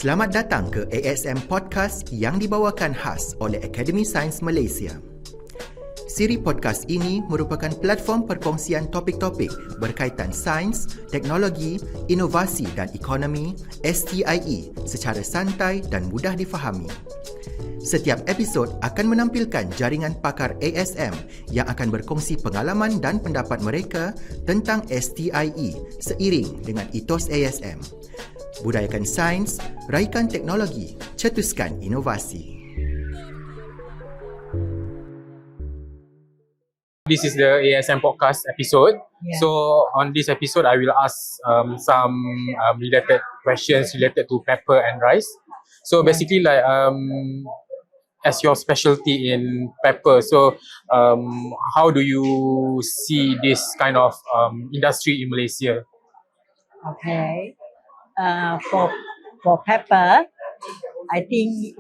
Selamat datang ke ASM Podcast yang dibawakan khas oleh Akademi Sains Malaysia. Siri podcast ini merupakan platform perkongsian topik-topik berkaitan sains, teknologi, inovasi dan ekonomi STIE secara santai dan mudah difahami. Setiap episod akan menampilkan jaringan pakar ASM yang akan berkongsi pengalaman dan pendapat mereka tentang STIE seiring dengan etos ASM. Budayakan sains, raikan teknologi, cetuskan inovasi. This is the ASM podcast episode. Yeah. So on this episode, I will ask some related questions related to pepper and rice. So basically, as your specialty in pepper, so how do you see this kind of industry in Malaysia? Okay. For pepper, I think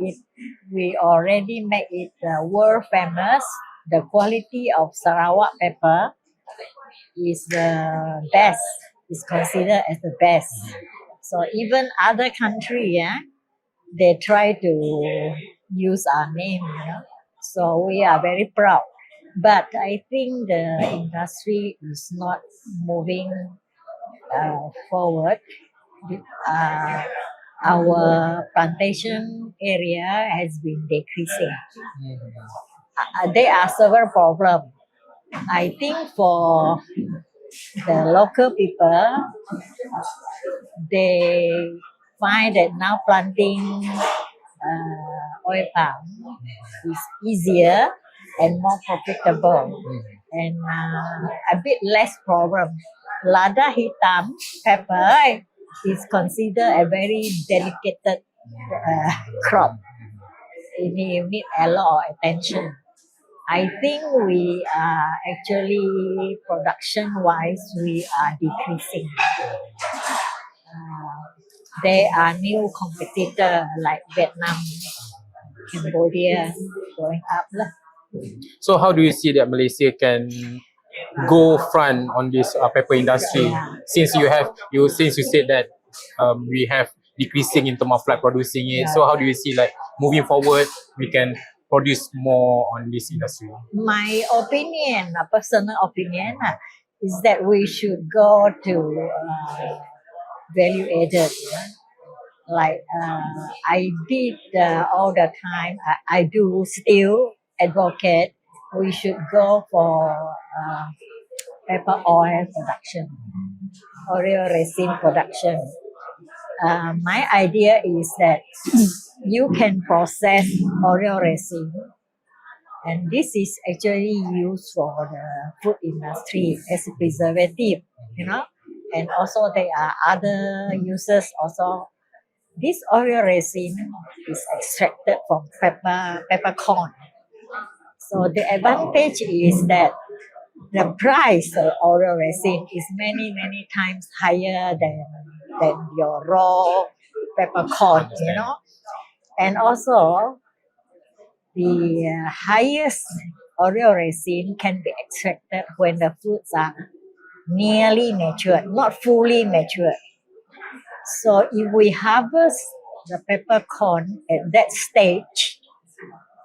we already make it world famous. The quality of Sarawak pepper is the best. Is considered as the best. So even other country, they try to use our name. So we are very proud. But I think the industry is not moving forward. Our plantation area has been decreasing. There are several problems. I think for the local people, they find that now planting oil palm is easier and more profitable and a bit less problem. Lada hitam pepper is considered a very delicate crop. You need a lot of attention. I think we are actually production-wise we are decreasing. There are new competitors like Vietnam, Cambodia going up. So how do you see that Malaysia can go front on this pepper industry? Yeah. Since you said that we have decreasing in terms of producing it. Yeah. So how do you see moving forward we can produce more on this industry? My opinion, a personal opinion, is that we should go to value added. I did all the time. I do still advocate. We should go for pepper oil production, oil resin production. My idea is that you can process oil resin, and this is actually used for the food industry as a preservative, and also there are other uses also. This oil resin is extracted from peppercorn. So the advantage is that the price of oil resin is many times higher than your raw peppercorn, And also, the highest oil resin can be extracted when the fruits are nearly matured, not fully matured. So if we harvest the peppercorn at that stage,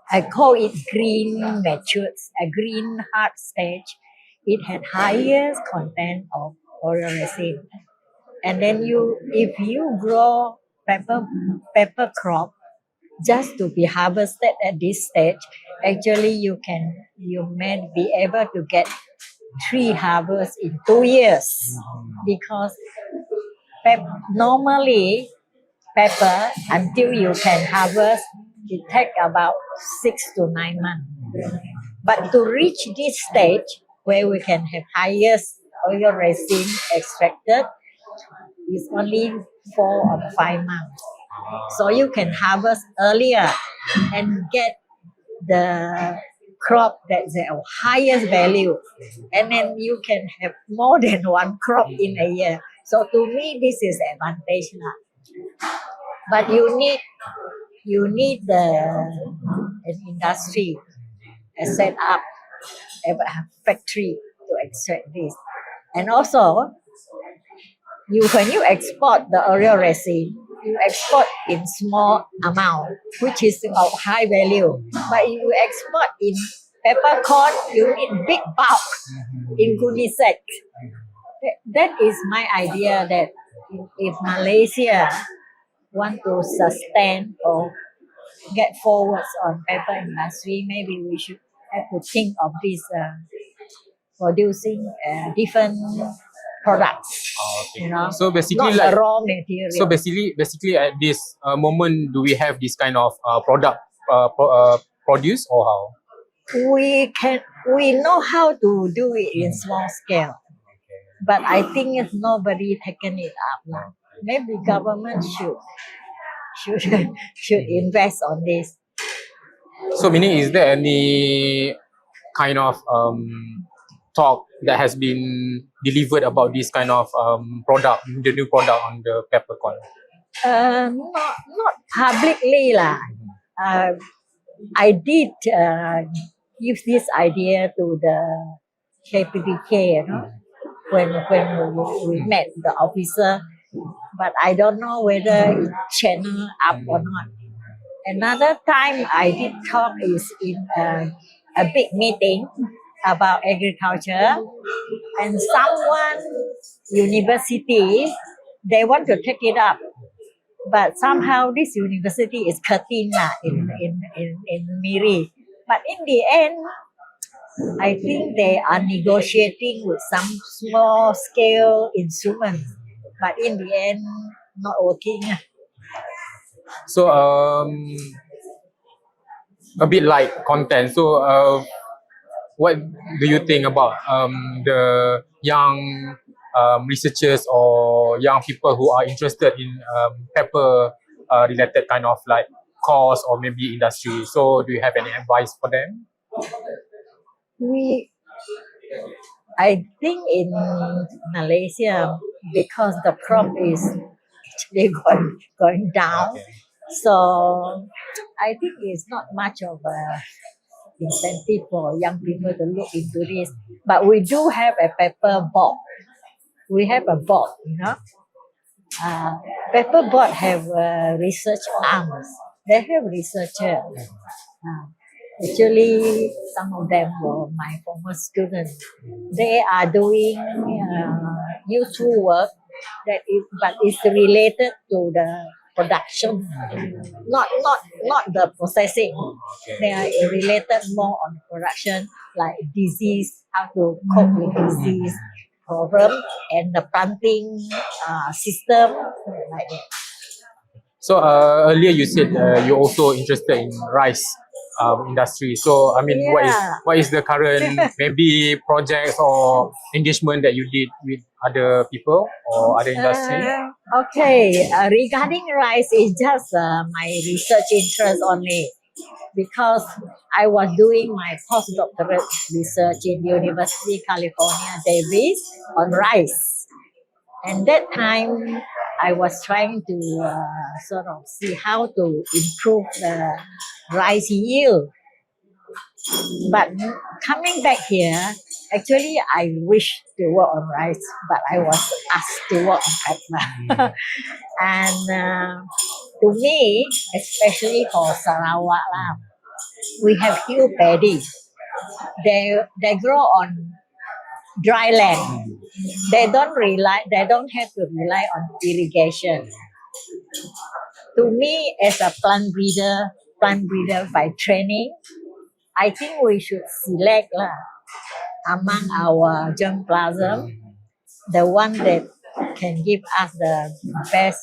I call it green matured, a green hard stage. It had highest content of oil resin. And then if you grow pepper crop just to be harvested at this stage, actually you may be able to get 3 harvests in 2 years, because normally pepper until you can harvest it take about 6 to 9 months. But to reach this stage where we can have highest oil resin extracted is only 4 or 5 months. So you can harvest earlier and get the crop that's the highest value, and then you can have more than one crop in a year. So to me, this is advantage. But you need an industry set up a factory to extract this, and also when you export the oil resin, you export in small amount, which is of high value. But if you export in peppercorn, you need big bulk in Gunisek. That is my idea that if Malaysia want to sustain or get forwards on pepper industry, maybe we should have to think of this producing different products. Okay. You know, So basically, not like, the raw material. so basically, at this moment, do we have this kind of product produce or how? We know how to do it in small scale, but I think if nobody taken it up now. Maybe government should should invest on this. So meaning, is there any kind of talk that has been delivered about this kind of product, the new product on the peppercorn? Not publicly lah. I did give this idea to the KPDK, when we met the officer, but I don't know whether it channel up or not. Another time I did talk is in a big meeting about agriculture, and someone university they want to take it up, but somehow this university is cutting in Miri. But in the end, I think they are negotiating with some small scale instruments, but in the end, not working. So a bit like content. So what do you think about the young researchers or young people who are interested in pepper related kind of like course or maybe industry? So do you have any advice for them? I think in Malaysia, because the crop is actually going down, so I think it's not much of a incentive for young people to look into this. But we do have a pepper board. We have a board, Pepper board have research arms. They have researchers. Actually, some of them were my former students. They are doing useful work but it's related to the production, not the processing. They are related more on production, like disease, how to cope with disease problem, and the planting system, like that. So earlier you said you're also interested in rice industry. So I mean, what is the current maybe projects or engagement that you did with other people or other industry? Okay, regarding rice, it's just my research interest only, because I was doing my postdoctorate research in University California, Davis on rice. And that time, I was trying to sort of see how to improve the rice yield. But coming back here, actually, I wish to work on rice, but I was asked to work on pepper. And to me, especially for Sarawak, we have hill paddy. They grow on dry land. They don't have to rely on irrigation. To me, as a plant breeder by training, I think we should select among our germplasm the one that can give us the best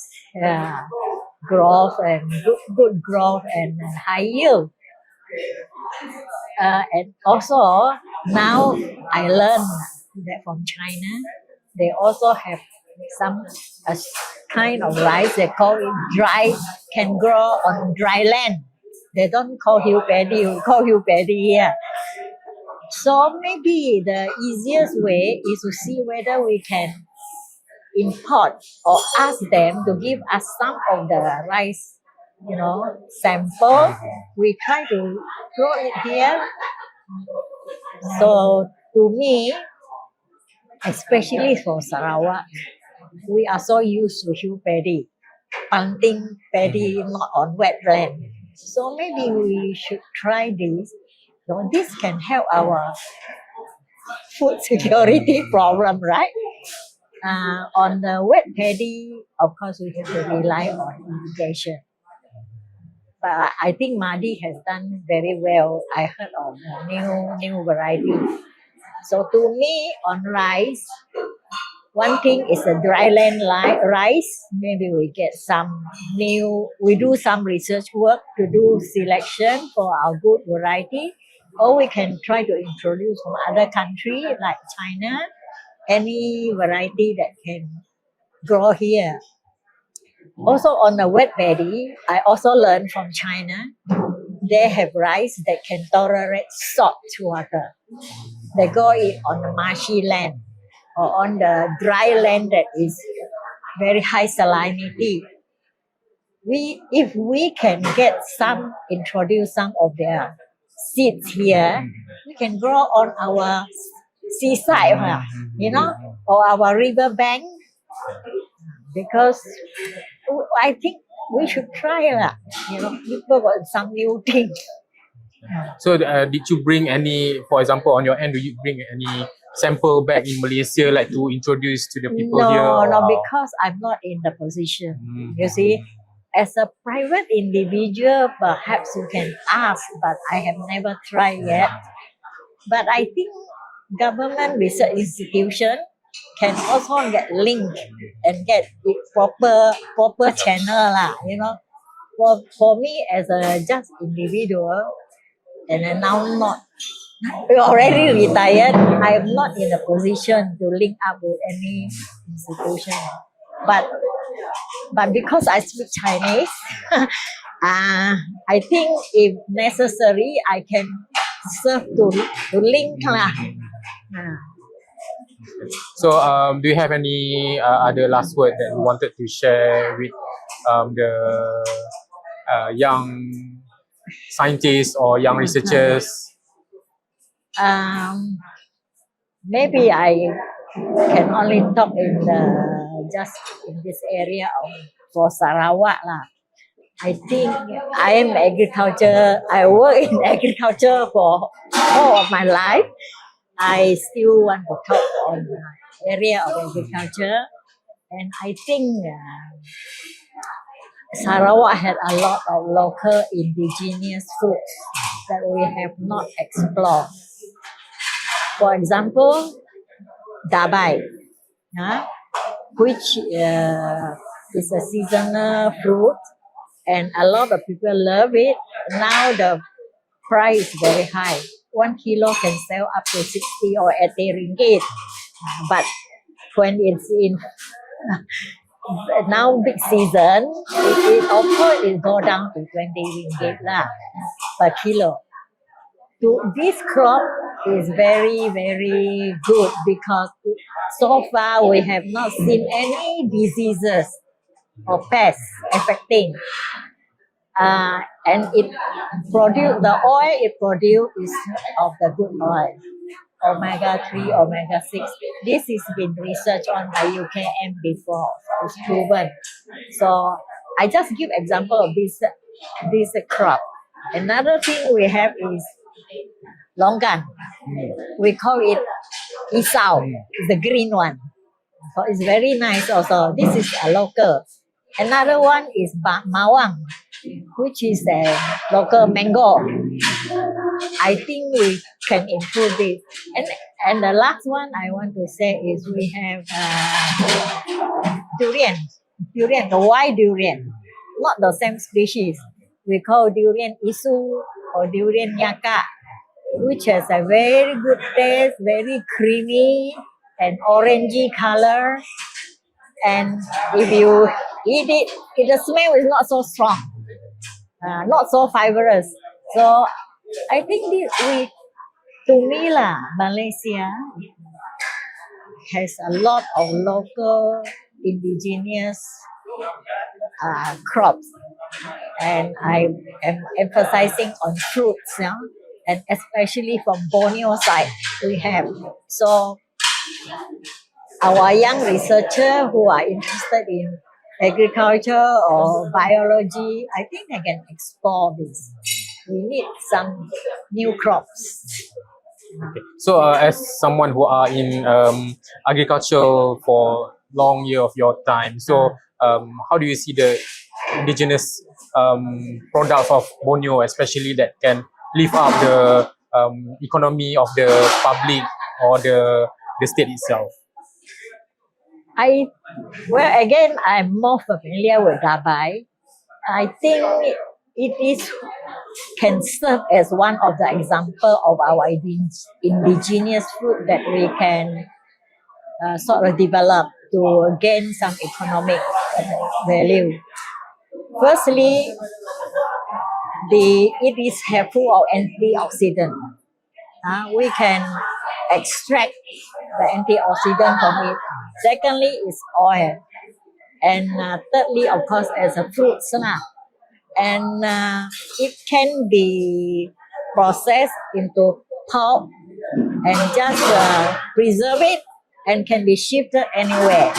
growth and good growth and high yield. And also now I learned that from China, they also have some kind of rice they call it dry, can grow on dry land. They don't call hill paddy, we call hill paddy here. So maybe the easiest way is to see whether we can import or ask them to give us some of the rice, sample. We try to grow it here. So to me, especially for Sarawak, we are so used to hill paddy. planting paddy not on wetland. So maybe we should try this. So this can help our food security problem, right? On the wet paddy, of course, we have to rely on irrigation. But I think Madi has done very well. I heard of a new variety. So to me, on rice, one thing is a dryland rice. Maybe we get some new. We do some research work to do selection for our good variety, or we can try to introduce from other country like China, any variety that can grow here. Also on the wet paddy, I also learned from China. They have rice that can tolerate salt water. They grow it on the marshy land or on the dry land that is very high salinity. If we can introduce some of their seeds here, we can grow on our seaside, or our river bank, because I think we should try lah. People got some new thing. So did you bring any, for example, on your end, do you bring any sample back in Malaysia, like to introduce to the people here? No, because I'm not in the position. You see, as a private individual, perhaps you can ask, but I have never tried yet. But I think government research institution can also get linked and get it proper channel lah. For me as a just individual, and then now not already retired, I am not in a position to link up with any institution. But because I speak Chinese, I think if necessary, I can serve to link lah. So do you have any other last word that you wanted to share with the young scientists or young researchers? Maybe I can only talk just in this area for Sarawak lah. I think I am agriculture. I work in agriculture for all of my life. I still want to talk on the area of agriculture, and I think Sarawak had a lot of local indigenous foods that we have not explored. For example, dabai, which is a seasonal fruit, and a lot of people love it. Now the price is very high. 1 kilo can sell up to 60 or 80 ringgit. But when it's in now big season, of course it go down to 20 ringgit lah per kilo. This crop is very, very good because so far we have not seen any diseases or pests affecting. And the oil it produces is of the good oil, omega-3, omega-6. This has been researched on by UKM before. It's proven. So I just give example of this crop. Another thing we have is longan. We call it isao. It's the green one. So it's very nice also. This is a local. Another one is mawang, which is a local mango. I think we can improve it. And the last one I want to say is we have durian, the white durian, not the same species. We call durian isu or durian nyaka, which has a very good taste, very creamy and orangey color. And if you eat it, the smell is not so strong, not so fibrous. So I think to me lah, Malaysia has a lot of local indigenous crops, and I am emphasizing on fruits, and especially from Borneo side we have. So our young researchers who are interested in agriculture or biology, I think they can explore this. We need some new crops. Okay. So, as someone who are in agriculture for long year of your time, so how do you see the indigenous products of Borneo, especially that can lift up the economy of the public or the state itself? I'm more familiar with Dabai. I think it is can serve as one of the example of our indigenous food that we can sort of develop to gain some economic value. Firstly, it is full of antioxidant. We can extract the antioxidant from it. Secondly, is oil, and thirdly, of course, as a fruits lah. And it can be processed into pulp and just preserve it and can be shipped anywhere.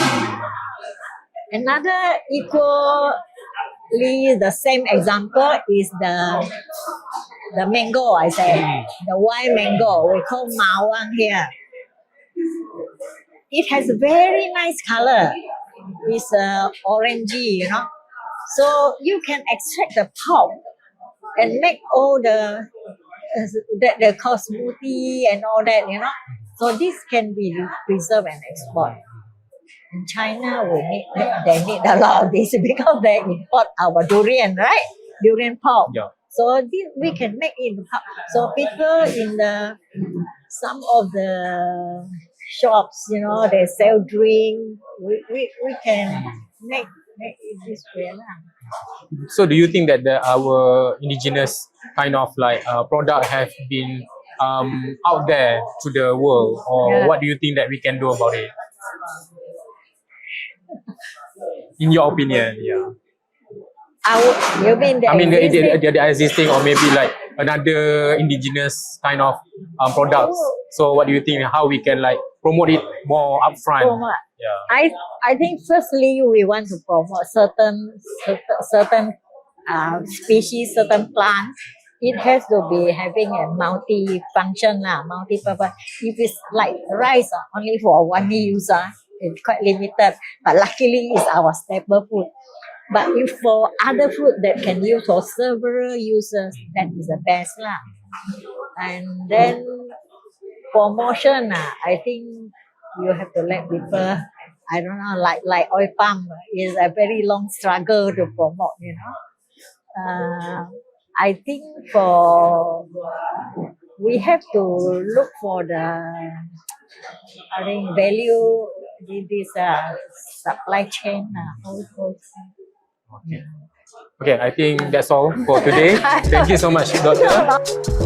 Another equally the same example is the mango. I say the white mango we call mawang here. It has a very nice color. It's orangey, So you can extract the pulp and make all the smoothie and all that, So this can be preserved and exported. In China, they need a lot of this because they import our durian, right? Durian pulp. Yeah. So we can make it pulp. So people in some of the shops, they sell drink. We can make it this way lah. So, do you think that our indigenous kind of like product have been out there to the world, or what do you think that we can do about it? In your opinion, yeah. You mean the existing, or maybe like another indigenous kind of products. So, what do you think? How we can like promote it more upfront? Yeah. I think firstly we want to promote certain species, certain plants. It has to be having a multi-function, multi-purpose. If it's like rice only for one use, it's quite limited. But luckily, it's our staple food. But if for other food that can use for several uses, that is the best lah. And then promotion, I think you have to let people. I don't know, like oil palm is a very long struggle to promote. I think we have to look for the value this supply chain. Okay. Okay, I think that's all for today. Thank you so much, Doctor.